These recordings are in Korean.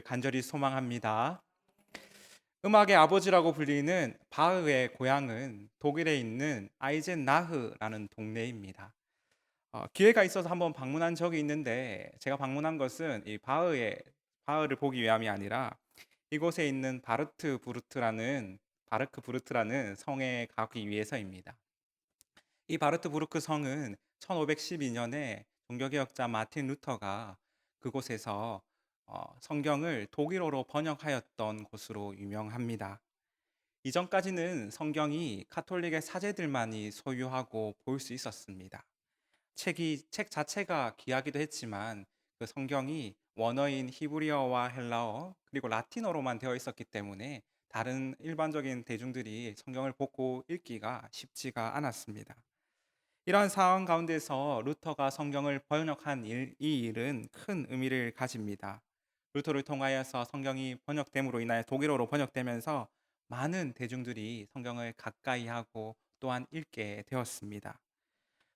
간절히 소망합니다. 음악의 아버지라고 불리는 바흐의 고향은 독일에 있는 아이젠나흐라는 동네입니다. 기회가 있어서 한번 방문한 적이 있는데 제가 방문한 것은 이 바흐를 보기 위함이 아니라 이곳에 있는 바르크 부르트라는 성에 가기 위해서입니다. 이 바르트부르크 성은 1512년에 종교개혁자 마틴 루터가 그곳에서 성경을 독일어로 번역하였던 곳으로 유명합니다. 이전까지는 성경이 카톨릭의 사제들만이 소유하고 볼 수 있었습니다. 책 자체가 귀하기도 했지만 그 성경이 원어인 히브리어와 헬라어 그리고 라틴어로만 되어 있었기 때문에 다른 일반적인 대중들이 성경을 보고 읽기가 쉽지가 않았습니다. 이러한 상황 가운데서 루터가 성경을 번역한 이 일은 큰 의미를 가집니다. 루터를 통하여서 성경이 번역됨으로 인하여 독일어로 번역되면서 많은 대중들이 성경을 가까이 하고 또한 읽게 되었습니다.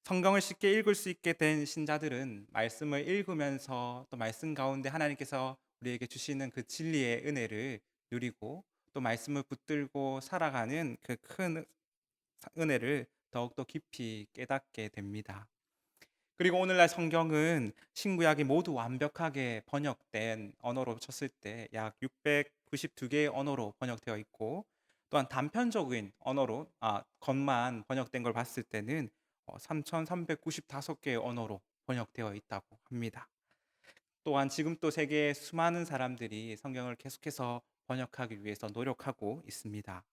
성경을 쉽게 읽을 수 있게 된 신자들은 말씀을 읽으면서 또 말씀 가운데 하나님께서 우리에게 주시는 그 진리의 은혜를 누리고 또 말씀을 붙들고 살아가는 그 큰 은혜를 더욱더 깊이 깨닫게 됩니다. 그리고 오늘날 성경은 신구약이 모두 완벽하게 번역된 언어로 쳤을 때 약 692개의 언어로 번역되어 있고 또한 단편적인 언어로 것만 번역된 걸 봤을 때는 3,395개의 언어로 번역되어 있다고 합니다. 또한 지금 또 세계의 수많은 사람들이 성경을 계속해서 번역하기 위해서 노력하고 있습니다.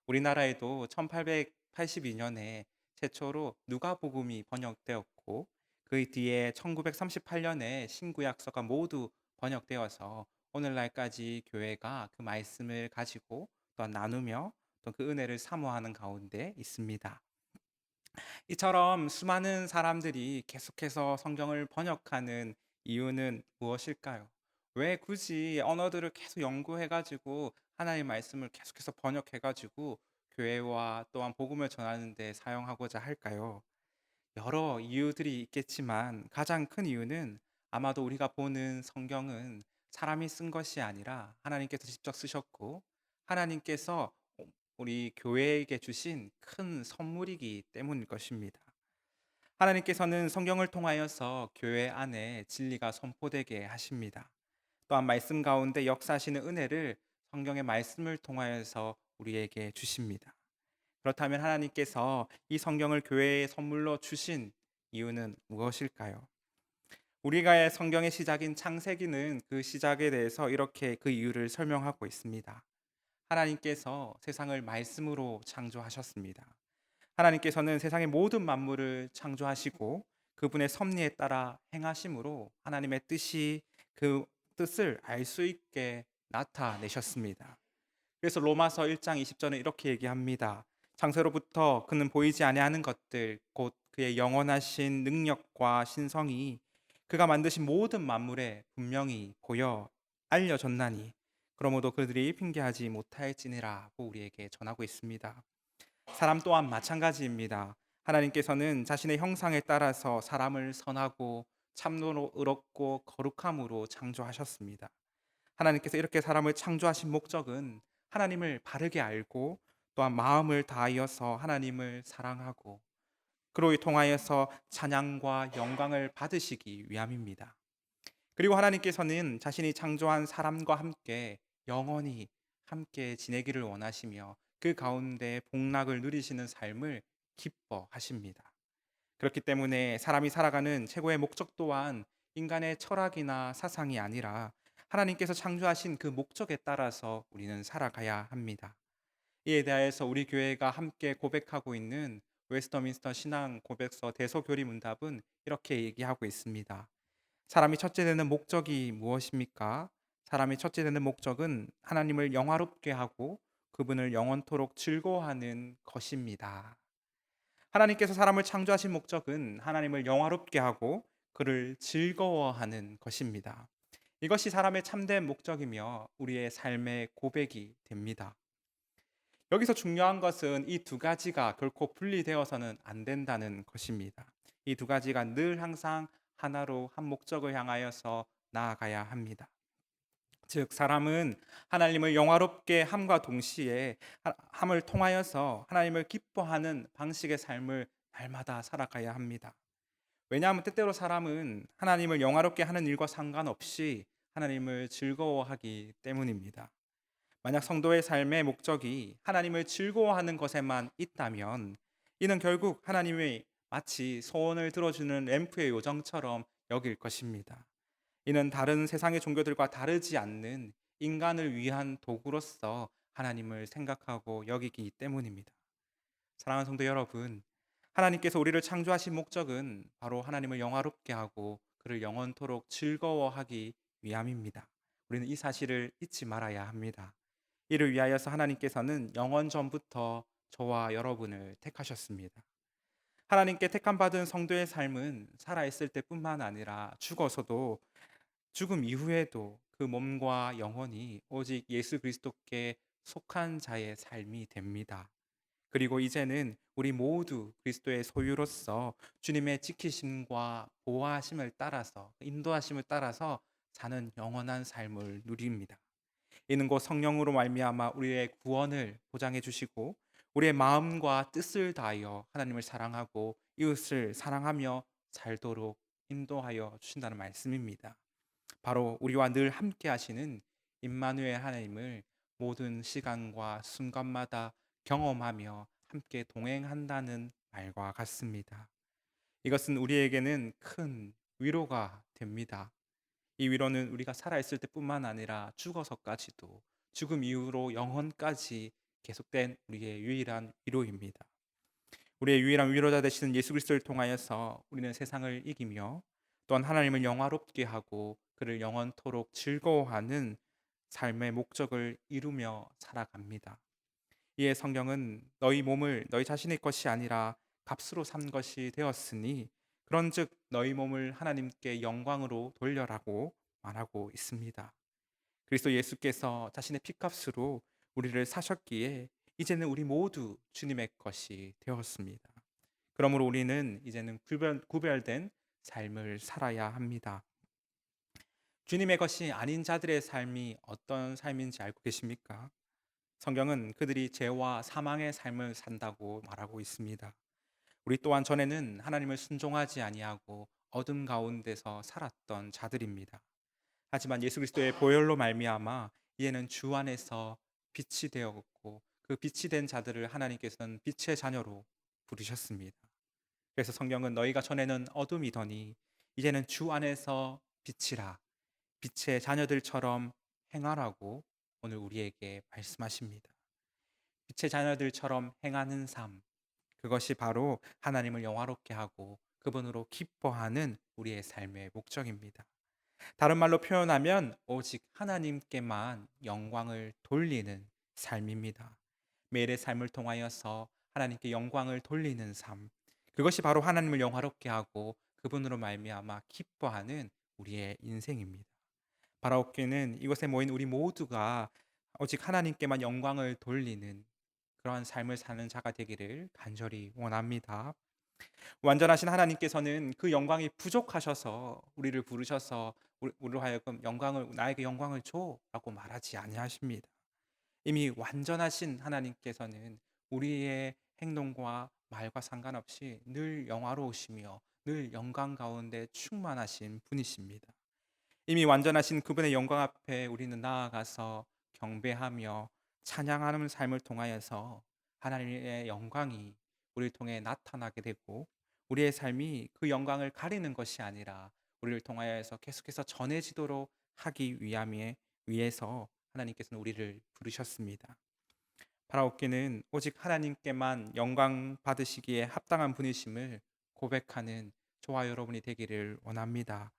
우리나라에도 1882년에 최초로 누가복음이 번역되었고 그 뒤에 1938년에 신구약서가 모두 번역되어서 오늘날까지 교회가 그 말씀을 가지고 또 나누며 또 그 은혜를 사모하는 가운데 있습니다. 이처럼 수많은 사람들이 계속해서 성경을 번역하는 이유는 무엇일까요? 왜 굳이 언어들을 계속 연구해가지고 하나님의 말씀을 계속해서 번역해가지고 교회와 또한 복음을 전하는 데 사용하고자 할까요? 여러 이유들이 있겠지만 가장 큰 이유는 아마도 우리가 보는 성경은 사람이 쓴 것이 아니라 하나님께서 직접 쓰셨고 하나님께서 우리 교회에게 주신 큰 선물이기 때문일 것입니다. 하나님께서는 성경을 통하여서 교회 안에 진리가 선포되게 하십니다. 또한 말씀 가운데 역사하시는 은혜를 성경의 말씀을 통하여서 우리에게 주십니다. 그렇다면 하나님께서 이 성경을 교회에 선물로 주신 이유는 무엇일까요? 우리가 성경의 시작인 창세기는 그 시작에 대해서 이렇게 그 이유를 설명하고 있습니다. 하나님께서 세상을 말씀으로 창조하셨습니다. 하나님께서는 세상의 모든 만물을 창조하시고 그분의 섭리에 따라 행하심으로 하나님의 뜻이 그 뜻을 알 수 있게 나타내셨습니다. 그래서 로마서 1장 20절은 이렇게 얘기합니다. 창세로부터 그는 보이지 아니하는 것들 곧 그의 영원하신 능력과 신성이 그가 만드신 모든 만물에 분명히 보여 알려졌나니 그러므로 그들이 핑계하지 못할지니라고 우리에게 전하고 있습니다. 사람 또한 마찬가지입니다. 하나님께서는 자신의 형상에 따라서 사람을 선하고 참노로 의롭고 거룩함으로 창조하셨습니다. 하나님께서 이렇게 사람을 창조하신 목적은 하나님을 바르게 알고 또한 마음을 다하여서 하나님을 사랑하고 그로 통하여서 찬양과 영광을 받으시기 위함입니다. 그리고 하나님께서는 자신이 창조한 사람과 함께 영원히 함께 지내기를 원하시며 그 가운데 복락을 누리시는 삶을 기뻐하십니다. 그렇기 때문에 사람이 살아가는 최고의 목적 또한 인간의 철학이나 사상이 아니라 하나님께서 창조하신 그 목적에 따라서 우리는 살아가야 합니다. 이에 대하여서 우리 교회가 함께 고백하고 있는 웨스터민스터 신앙 고백서 대소교리 문답은 이렇게 얘기하고 있습니다. 사람이 첫째 되는 목적이 무엇입니까? 사람이 첫째 되는 목적은 하나님을 영화롭게 하고 그분을 영원토록 즐거워하는 것입니다. 하나님께서 사람을 창조하신 목적은 하나님을 영화롭게 하고 그를 즐거워하는 것입니다. 이것이 사람의 참된 목적이며 우리의 삶의 고백이 됩니다. 여기서 중요한 것은 이 두 가지가 결코 분리되어서는 안 된다는 것입니다. 이 두 가지가 늘 항상 하나로 한 목적을 향하여서 나아가야 합니다. 즉 사람은 하나님을 영화롭게 함과 동시에 함을 통하여서 하나님을 기뻐하는 방식의 삶을 날마다 살아가야 합니다. 왜냐하면 때때로 사람은 하나님을 영화롭게 하는 일과 상관없이 하나님을 즐거워하기 때문입니다. 만약 성도의 삶의 목적이 하나님을 즐거워하는 것에만 있다면 이는 결국 하나님의 마치 소원을 들어주는 램프의 요정처럼 여길 것입니다. 이는 다른 세상의 종교들과 다르지 않는 인간을 위한 도구로서 하나님을 생각하고 여기기 때문입니다. 사랑하는 성도 여러분, 하나님께서 우리를 창조하신 목적은 바로 하나님을 영화롭게 하고 그를 영원토록 즐거워하기 위함입니다. 우리는 이 사실을 잊지 말아야 합니다. 이를 위하여서 하나님께서는 영원 전부터 저와 여러분을 택하셨습니다. 하나님께 택함 받은 성도의 삶은 살아있을 때뿐만 아니라 죽어서도 죽음 이후에도 그 몸과 영혼이 오직 예수 그리스도께 속한 자의 삶이 됩니다. 그리고 이제는 우리 모두 그리스도의 소유로서 주님의 지키심과 보호하심을 따라서 인도하심을 따라서 사는 영원한 삶을 누립니다. 이는 곧 성령으로 말미암아 우리의 구원을 보장해 주시고 우리의 마음과 뜻을 다하여 하나님을 사랑하고 이웃을 사랑하며 살도록 인도하여 주신다는 말씀입니다. 바로 우리와 늘 함께 하시는 임마누엘 하나님을 모든 시간과 순간마다 경험하며 함께 동행한다는 말과 같습니다. 이것은 우리에게는 큰 위로가 됩니다. 이 위로는 우리가 살아있을 때뿐만 아니라 죽어서까지도 죽음 이후로 영원까지 계속된 우리의 유일한 위로입니다. 우리의 유일한 위로자 되시는 예수 그리스도를 통하여서 우리는 세상을 이기며 또한 하나님을 영화롭게 하고 그를 영원토록 즐거워하는 삶의 목적을 이루며 살아갑니다. 이에 성경은 너희 몸을 너희 자신의 것이 아니라 값으로 산 것이 되었으니 그런즉 너희 몸을 하나님께 영광으로 돌려라고 말하고 있습니다. 그리스도 예수께서 자신의 피값으로 우리를 사셨기에 이제는 우리 모두 주님의 것이 되었습니다. 그러므로 우리는 이제는 구별된 삶을 살아야 합니다. 주님의 것이 아닌 자들의 삶이 어떤 삶인지 알고 계십니까? 성경은 그들이 죄와 사망의 삶을 산다고 말하고 있습니다. 우리 또한 전에는 하나님을 순종하지 아니하고 어둠 가운데서 살았던 자들입니다. 하지만 예수 그리스도의 보혈로 말미암아 이제는 주 안에서 빛이 되었고 그 빛이 된 자들을 하나님께서는 빛의 자녀로 부르셨습니다. 그래서 성경은 너희가 전에는 어둠이더니 이제는 주 안에서 빛이라 빛의 자녀들처럼 행하라고 오늘 우리에게 말씀하십니다. 빛의 자녀들처럼 행하는 삶, 그것이 바로 하나님을 영화롭게 하고 그분으로 기뻐하는 우리의 삶의 목적입니다. 다른 말로 표현하면 오직 하나님께만 영광을 돌리는 삶입니다. 매일의 삶을 통하여서 하나님께 영광을 돌리는 삶. 그것이 바로 하나님을 영화롭게 하고 그분으로 말미암아 기뻐하는 우리의 인생입니다. 바라옵기는 이곳에 모인 우리 모두가 오직 하나님께만 영광을 돌리는 그러한 삶을 사는 자가 되기를 간절히 원합니다. 완전하신 하나님께서는 그 영광이 부족하셔서 우리를 부르셔서 우리로 하여금 영광을 나에게 영광을 줘라고 말하지 아니하십니다. 이미 완전하신 하나님께서는 우리의 행동과 말과 상관없이 늘 영화로우시며 늘 영광 가운데 충만하신 분이십니다. 이미 완전하신 그분의 영광 앞에 우리는 나아가서 경배하며 찬양하는 삶을 통하여서 하나님의 영광이 우리를 통해 나타나게 되고 우리의 삶이 그 영광을 가리는 것이 아니라 우리를 통하여서 계속해서 전해지도록 하기 위해서 하나님께서는 우리를 부르셨습니다. 바라옵기는 오직 하나님께만 영광 받으시기에 합당한 분이심을 고백하는 저와 여러분이 되기를 원합니다.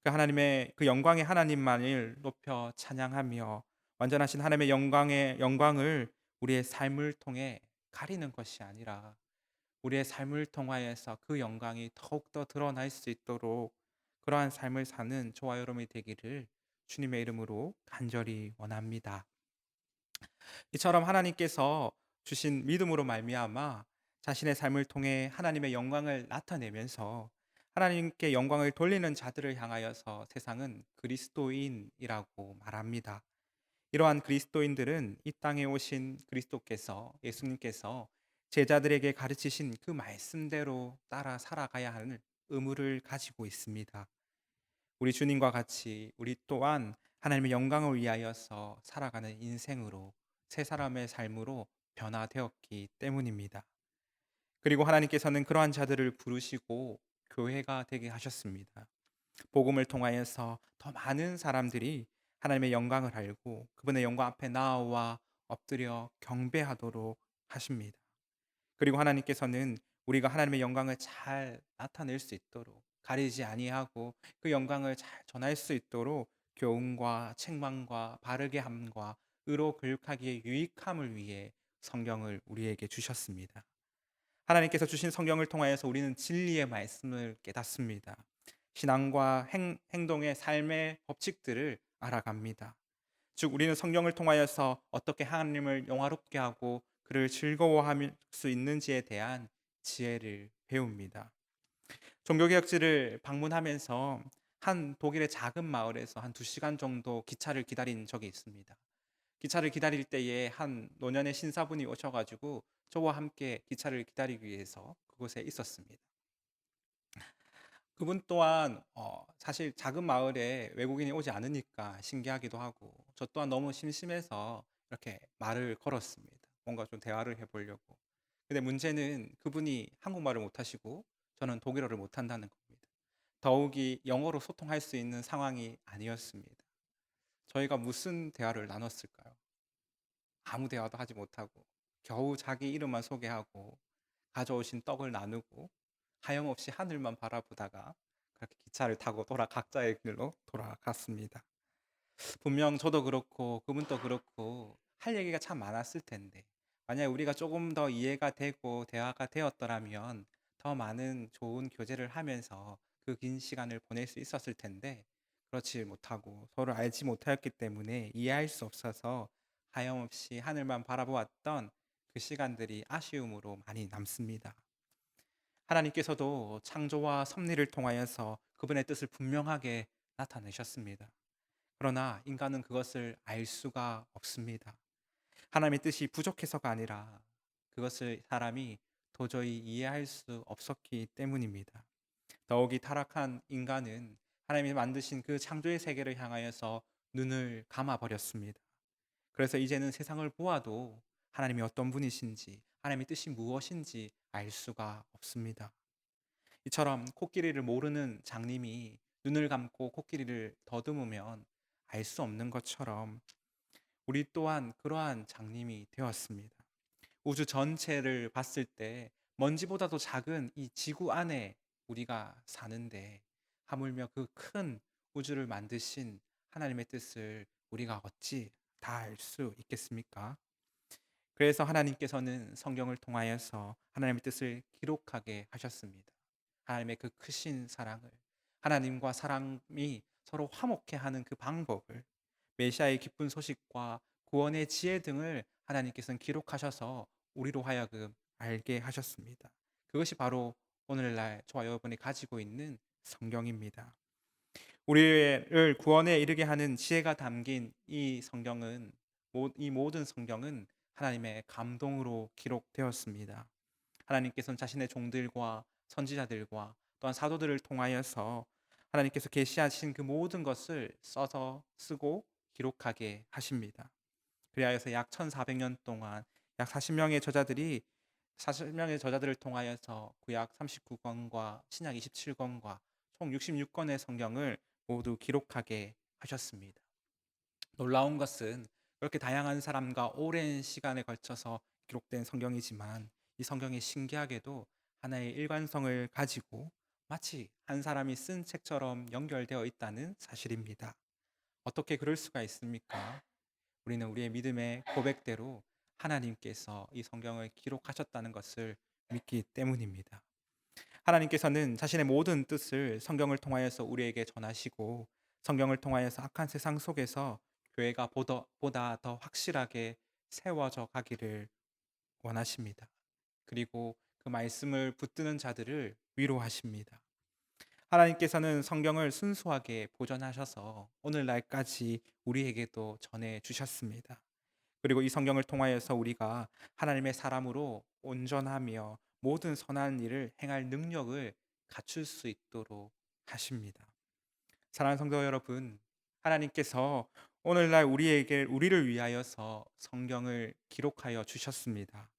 그 하나님의 그 영광의 하나님만을 높여 찬양하며 완전하신 하나님의 영광을 우리의 삶을 통해 가리는 것이 아니라 우리의 삶을 통하여서 그 영광이 더욱더 드러날 수 있도록 그러한 삶을 사는 저와 여러분이 되기를 주님의 이름으로 간절히 원합니다. 이처럼 하나님께서 주신 믿음으로 말미암아 자신의 삶을 통해 하나님의 영광을 나타내면서 하나님께 영광을 돌리는 자들을 향하여서 세상은 그리스도인이라고 말합니다. 이러한 그리스도인들은 이 땅에 오신 그리스도께서 예수님께서 제자들에게 가르치신 그 말씀대로 따라 살아가야 하는 의무를 가지고 있습니다. 우리 주님과 같이 우리 또한 하나님의 영광을 위하여서 살아가는 인생으로 새 사람의 삶으로 변화되었기 때문입니다. 그리고 하나님께서는 그러한 자들을 부르시고 교회가 되게 하셨습니다. 복음을 통하여서 더 많은 사람들이 하나님의 영광을 알고 그분의 영광 앞에 나와 엎드려 경배하도록 하십니다. 그리고 하나님께서는 우리가 하나님의 영광을 잘 나타낼 수 있도록 가리지 아니하고 그 영광을 잘 전할 수 있도록 교훈과 책망과 바르게 함과 의로 교육하기에 유익함을 위해 성경을 우리에게 주셨습니다. 하나님께서 주신 성경을 통하여서 우리는 진리의 말씀을 깨닫습니다. 신앙과 행동의 삶의 법칙들을 알아갑니다. 즉 우리는 성경을 통하여서 어떻게 하나님을 영화롭게 하고 그를 즐거워할 수 있는지에 대한 지혜를 배웁니다. 종교개혁지를 방문하면서 한 독일의 작은 마을에서 한 2시간 정도 기차를 기다린 적이 있습니다. 기차를 기다릴 때에 한 노년의 신사분이 오셔가지고 저와 함께 기차를 기다리기 위해서 그곳에 있었습니다. 그분 또한 사실 작은 마을에 외국인이 오지 않으니까 신기하기도 하고 저 또한 너무 심심해서 이렇게 말을 걸었습니다. 뭔가 좀 대화를 해보려고. 근데 문제는 그분이 한국말을 못하시고 저는 독일어를 못한다는 겁니다. 더욱이 영어로 소통할 수 있는 상황이 아니었습니다. 저희가 무슨 대화를 나눴을까요? 아무 대화도 하지 못하고 겨우 자기 이름만 소개하고 가져오신 떡을 나누고 하염없이 하늘만 바라보다가 그렇게 기차를 타고 각자의 길로 돌아갔습니다. 분명 저도 그렇고 그분도 그렇고 할 얘기가 참 많았을 텐데 만약 우리가 조금 더 이해가 되고 대화가 되었더라면 더 많은 좋은 교제를 하면서 그 긴 시간을 보낼 수 있었을 텐데 그렇지 못하고 서로 알지 못하였기 때문에 이해할 수 없어서 하염없이 하늘만 바라보았던 그 시간들이 아쉬움으로 많이 남습니다. 하나님께서도 창조와 섭리를 통하여서 그분의 뜻을 분명하게 나타내셨습니다. 그러나 인간은 그것을 알 수가 없습니다. 하나님의 뜻이 부족해서가 아니라 그것을 사람이 도저히 이해할 수 없었기 때문입니다. 더욱이 타락한 인간은 하나님이 만드신 그 창조의 세계를 향하여서 눈을 감아 버렸습니다. 그래서 이제는 세상을 보아도 하나님이 어떤 분이신지, 하나님의 뜻이 무엇인지 알 수가 없습니다. 이처럼 코끼리를 모르는 장님이 눈을 감고 코끼리를 더듬으면 알 수 없는 것처럼 우리 또한 그러한 장님이 되었습니다. 우주 전체를 봤을 때 먼지보다도 작은 이 지구 안에 우리가 사는데 하물며 그 큰 우주를 만드신 하나님의 뜻을 우리가 어찌 다 알 수 있겠습니까? 그래서 하나님께서는 성경을 통하여서 하나님의 뜻을 기록하게 하셨습니다. 하나님의 그 크신 사랑을, 하나님과 사람이 서로 화목해 하는 그 방법을, 메시아의 기쁜 소식과 구원의 지혜 등을 하나님께서는 기록하셔서 우리로 하여금 알게 하셨습니다. 그것이 바로 오늘날 저와 여러분이 가지고 있는 성경입니다. 우리를 구원에 이르게 하는 지혜가 담긴 이 성경은, 이 모든 성경은 하나님의 감동으로 기록되었습니다. 하나님께서는 자신의 종들과 선지자들과 또한 사도들을 통하여서 하나님께서 계시하신 그 모든 것을 써서 쓰고 기록하게 하십니다. 그리하여서 약 1400년 동안 약 40명의 저자들을 통하여서 구약 39권과 신약 27권과 총 66권의 성경을 모두 기록하게 하셨습니다. 놀라운 것은 그렇게 다양한 사람과 오랜 시간에 걸쳐서 기록된 성경이지만 이 성경이 신기하게도 하나의 일관성을 가지고 마치 한 사람이 쓴 책처럼 연결되어 있다는 사실입니다. 어떻게 그럴 수가 있습니까? 우리는 우리의 믿음의 고백대로 하나님께서 이 성경을 기록하셨다는 것을 믿기 때문입니다. 하나님께서는 자신의 모든 뜻을 성경을 통하여서 우리에게 전하시고 성경을 통하여서 악한 세상 속에서 교회가 보다 더 확실하게 세워져 가기를 원하십니다. 그리고 그 말씀을 붙드는 자들을 위로하십니다. 하나님께서는 성경을 순수하게 보존하셔서 오늘날까지 우리에게도 전해 주셨습니다. 그리고 이 성경을 통하여서 우리가 하나님의 사람으로 온전하며 모든 선한 일을 행할 능력을 갖출 수 있도록 하십니다. 사랑하는 성도 여러분, 하나님께서 오늘날 우리를 위하여서 성경을 기록하여 주셨습니다.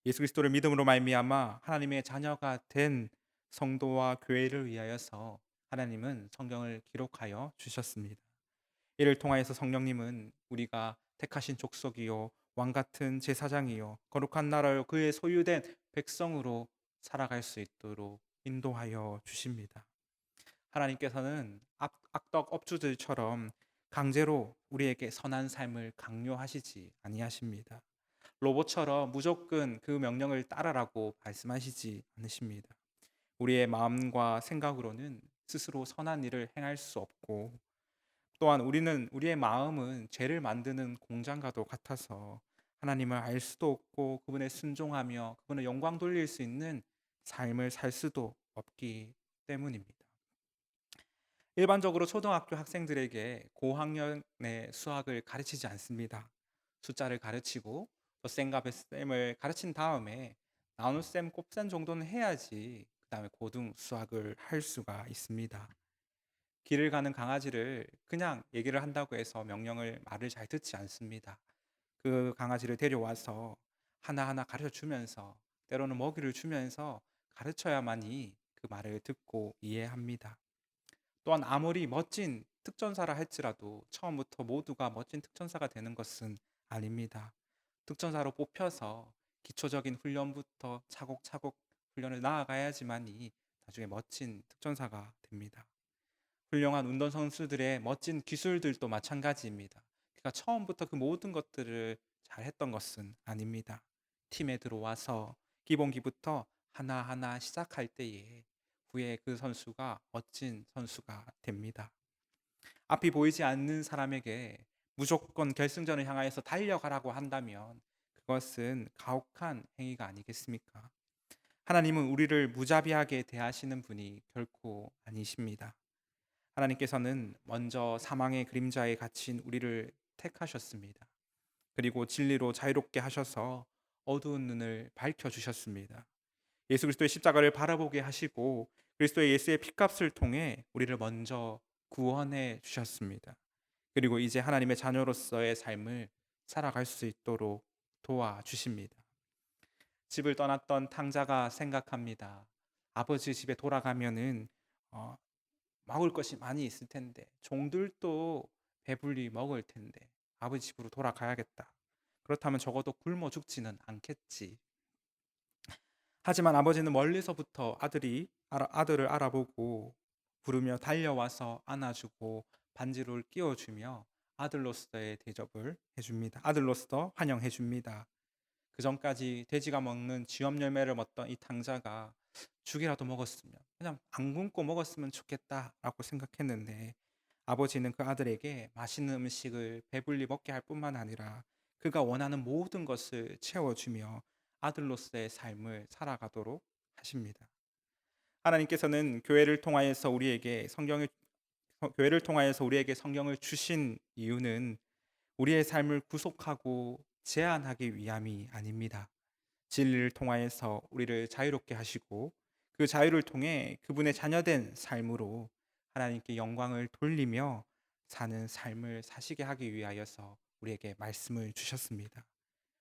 예수 그리스도를 믿음으로 말미암아 하나님의 자녀가 된 성도와 교회를 위하여서 하나님은 성경을 기록하여 주셨습니다. 이를 통하여서 성령님은 우리가 택하신 족속이요 왕 같은 제사장이요 거룩한 나라요 그의 소유된 백성으로 살아갈 수 있도록 인도하여 주십니다. 하나님께서는 악덕 업주들처럼 강제로 우리에게 선한 삶을 강요하시지 아니하십니다. 로봇처럼 무조건 그 명령을 따르라고 말씀하시지 않으십니다. 우리의 마음과 생각으로는 스스로 선한 일을 행할 수 없고, 또한 우리의 마음은 죄를 만드는 공장과도 같아서 하나님을 알 수도 없고 그분에 순종하며 그분의 영광 돌릴 수 있는 삶을 살 수도 없기 때문입니다. 일반적으로 초등학교 학생들에게 고학년의 수학을 가르치지 않습니다. 숫자를 가르치고 또 셈과 뱃셈을 가르친 다음에 나눗셈, 곱셈 정도는 해야지 그다음에 고등 수학을 할 수가 있습니다. 길을 가는 강아지를 그냥 얘기를 한다고 해서 말을 잘 듣지 않습니다. 그 강아지를 데려와서 하나하나 가르쳐 주면서 때로는 먹이를 주면서 가르쳐야만이 그 말을 듣고 이해합니다. 또한 아무리 멋진 특전사라 할지라도 처음부터 모두가 멋진 특전사가 되는 것은 아닙니다. 특전사로 뽑혀서 기초적인 훈련부터 차곡차곡 훈련을 나아가야지만이 나중에 멋진 특전사가 됩니다. 훌륭한 운동선수들의 멋진 기술들도 마찬가지입니다. 그러니까 처음부터 그 모든 것들을 잘했던 것은 아닙니다. 팀에 들어와서 기본기부터 하나하나 시작할 때에 후에 그 선수가 멋진 선수가 됩니다. 앞이 보이지 않는 사람에게 무조건 결승전을 향하여서 달려가라고 한다면 그것은 가혹한 행위가 아니겠습니까? 하나님은 우리를 무자비하게 대하시는 분이 결코 아니십니다. 하나님께서는 먼저 사망의 그림자에 갇힌 우리를 택하셨습니다. 그리고 진리로 자유롭게 하셔서 어두운 눈을 밝혀 주셨습니다. 예수 그리스도의 십자가를 바라보게 하시고 그리스도의 예수의 피값을 통해 우리를 먼저 구원해 주셨습니다. 그리고 이제 하나님의 자녀로서의 삶을 살아갈 수 있도록 도와주십니다. 집을 떠났던 탕자가 생각합니다. 아버지 집에 돌아가면은 어, 먹을 것이 많이 있을 텐데 종들도 배불리 먹을 텐데 아버지 집으로 돌아가야겠다. 그렇다면 적어도 굶어 죽지는 않겠지. 하지만 아버지는 멀리서부터 아들을 알아보고 부르며 달려와서 안아주고 반지를 끼워주며 아들로서의 대접을 해줍니다. 아들로서 환영해줍니다. 그 전까지 돼지가 먹는 쥐엄 열매를 먹던 이 탕자가 죽이라도 먹었으면 그냥 안 굶고 먹었으면 좋겠다라고 생각했는데 아버지는 그 아들에게 맛있는 음식을 배불리 먹게 할 뿐만 아니라 그가 원하는 모든 것을 채워주며 아들로서의 삶을 살아가도록 하십니다. 하나님께서는 교회를 통하여서 우리에게 성경을 주신 이유는 우리의 삶을 구속하고 제한하기 위함이 아닙니다. 진리를 통하여서 우리를 자유롭게 하시고 그 자유를 통해 그분의 자녀된 삶으로 하나님께 영광을 돌리며 사는 삶을 사시게 하기 위하여서 우리에게 말씀을 주셨습니다.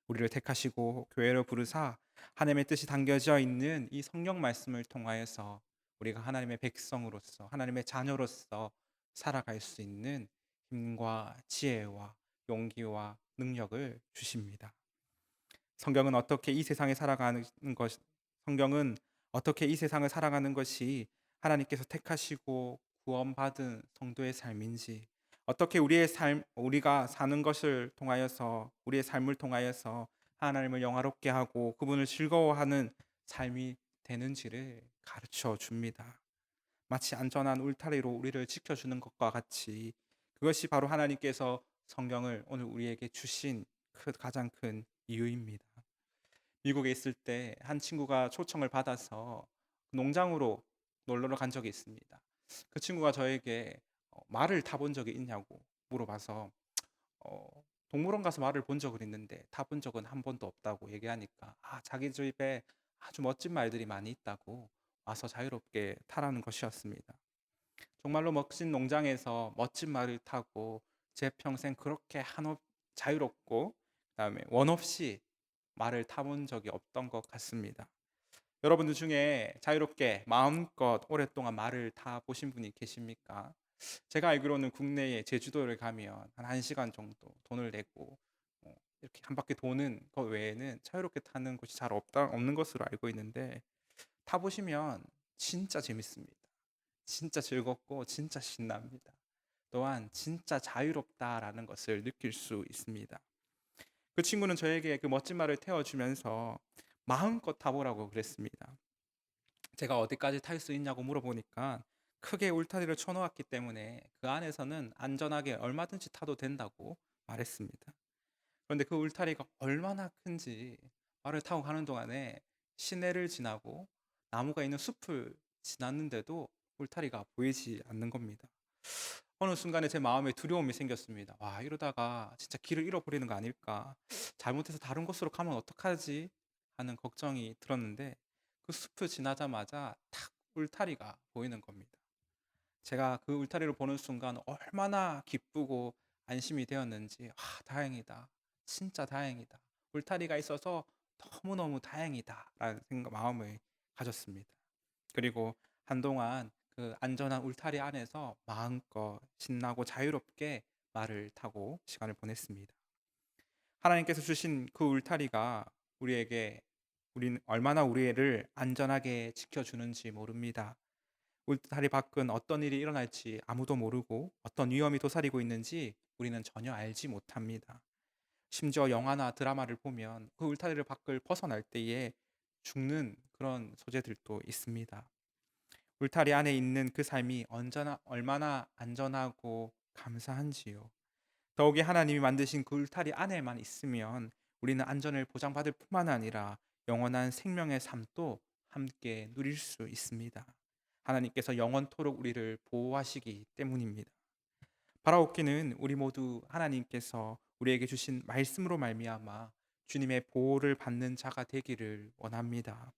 우리를 택하시고 교회로 부르사 하나님의 뜻이 담겨져 있는 이 성경 말씀을 통하여서 우리가 하나님의 백성으로서 하나님의 자녀로서 살아갈 수 있는 힘과 지혜와 용기와 능력을 주십니다. 성경은 어떻게 이 세상에 살아가는 것 성경은 어떻게 이 세상을 살아가는 것이 하나님께서 택하시고 구원받은 성도의 삶인지, 어떻게 우리가 사는 것을 통하여서 우리의 삶을 통하여서 하나님을 영화롭게 하고 그분을 즐거워하는 삶이 되는지를 가르쳐 줍니다. 마치 안전한 울타리로 우리를 지켜주는 것과 같이 그것이 바로 하나님께서 성경을 오늘 우리에게 주신 가장 큰 이유입니다. 미국에 있을 때 한 친구가 초청을 받아서 농장으로 놀러 간 적이 있습니다. 그 친구가 저에게 말을 타본 적이 있냐고 물어봐서 어 동물원 가서 말을 본 적은 있는데 타본 적은 한 번도 없다고 얘기하니까 자기 집에 아주 멋진 말들이 많이 있다고 와서 자유롭게 타라는 것이었습니다. 정말로 멋진 농장에서 멋진 말을 타고 제 평생 그렇게 한없 자유롭고 그다음에 원 없이 말을 타본 적이 없던 것 같습니다. 여러분들 중에 자유롭게 마음껏 오랫동안 말을 타 보신 분이 계십니까? 제가 알기로는 국내에 제주도를 가면 한 1시간 정도 돈을 내고 이렇게 한 바퀴 도는 것 외에는 자유롭게 타는 곳이 잘 없는 것으로 알고 있는데 타 보시면 진짜 재밌습니다. 진짜 즐겁고 진짜 신납니다. 또한 진짜 자유롭다라는 것을 느낄 수 있습니다. 그 친구는 저에게 그 멋진 말을 태워주면서 마음껏 타보라고 그랬습니다. 제가 어디까지 탈 수 있냐고 물어보니까 크게 울타리를 쳐놓았기 때문에 그 안에서는 안전하게 얼마든지 타도 된다고 말했습니다. 그런데 그 울타리가 얼마나 큰지 말을 타고 가는 동안에 시내를 지나고 나무가 있는 숲을 지났는데도 울타리가 보이지 않는 겁니다. 어느 순간에 제 마음에 두려움이 생겼습니다. 와, 이러다가 진짜 길을 잃어버리는 거 아닐까? 잘못해서 다른 곳으로 가면 어떡하지? 하는 걱정이 들었는데 그 숲을 지나자마자 탁 울타리가 보이는 겁니다. 제가 그 울타리를 보는 순간 얼마나 기쁘고 안심이 되었는지, 다행이다. 진짜 다행이다. 울타리가 있어서 너무너무 다행이다라는 마음을 가졌습니다. 그리고 한동안 그 안전한 울타리 안에서 마음껏 신나고 자유롭게 말을 타고 시간을 보냈습니다. 하나님께서 주신 그 울타리가 우리에게 우리는 얼마나 우리를 안전하게 지켜주는지 모릅니다. 울타리 밖은 어떤 일이 일어날지 아무도 모르고 어떤 위험이 도사리고 있는지 우리는 전혀 알지 못합니다. 심지어 영화나 드라마를 보면 그 울타리를 밖을 벗어날 때에 죽는 그런 소재들도 있습니다. 울타리 안에 있는 그 삶이 언제나 얼마나 안전하고 감사한지요. 더욱이 하나님이 만드신 그 울타리 안에만 있으면 우리는 안전을 보장받을 뿐만 아니라 영원한 생명의 삶도 함께 누릴 수 있습니다. 하나님께서 영원토록 우리를 보호하시기 때문입니다. 바라옵기는 우리 모두 하나님께서 우리에게 주신 말씀으로 말미암아 주님의 보호를 받는 자가 되기를 원합니다.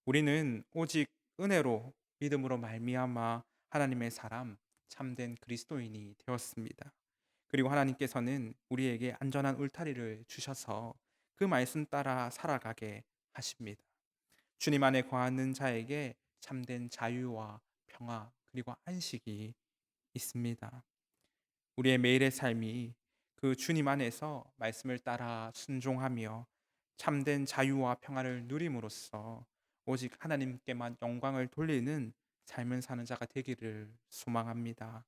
우리는 오직 은혜로 믿음으로 말미암아 하나님의 사람 참된 그리스도인이 되었습니다. 그리고 하나님께서는 우리에게 안전한 울타리를 주셔서 그 말씀 따라 살아가게 하십니다. 주님 안에 거하는 자에게 참된 자유와 평화 그리고 안식이 있습니다. 우리의 매일의 삶이 그 주님 안에서 말씀을 따라 순종하며 참된 자유와 평화를 누림으로써 오직 하나님께만 영광을 돌리는 삶을 사는 자가 되기를 소망합니다.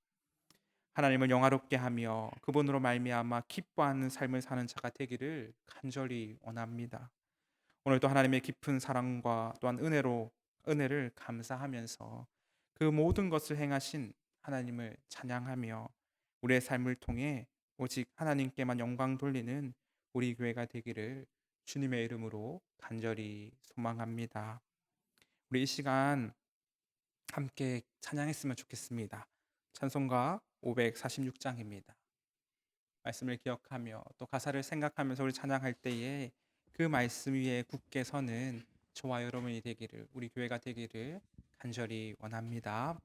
하나님을 영화롭게 하며 그분으로 말미암아 기뻐하는 삶을 사는 자가 되기를 간절히 원합니다. 오늘도 하나님의 깊은 사랑과 또한 은혜를 감사하면서 그 모든 것을 행하신 하나님을 찬양하며 우리의 삶을 통해 오직 하나님께만 영광 돌리는 우리 교회가 되기를 주님의 이름으로 간절히 소망합니다. 우리 이 시간 함께 찬양했으면 좋겠습니다. 찬송가 546장입니다. 말씀을 기억하며 또 가사를 생각하면서 우리 찬양할 때에 그 말씀 위에 굳게 서는 저와 여러분이 되기를 우리 교회가 되기를 간절히 원합니다.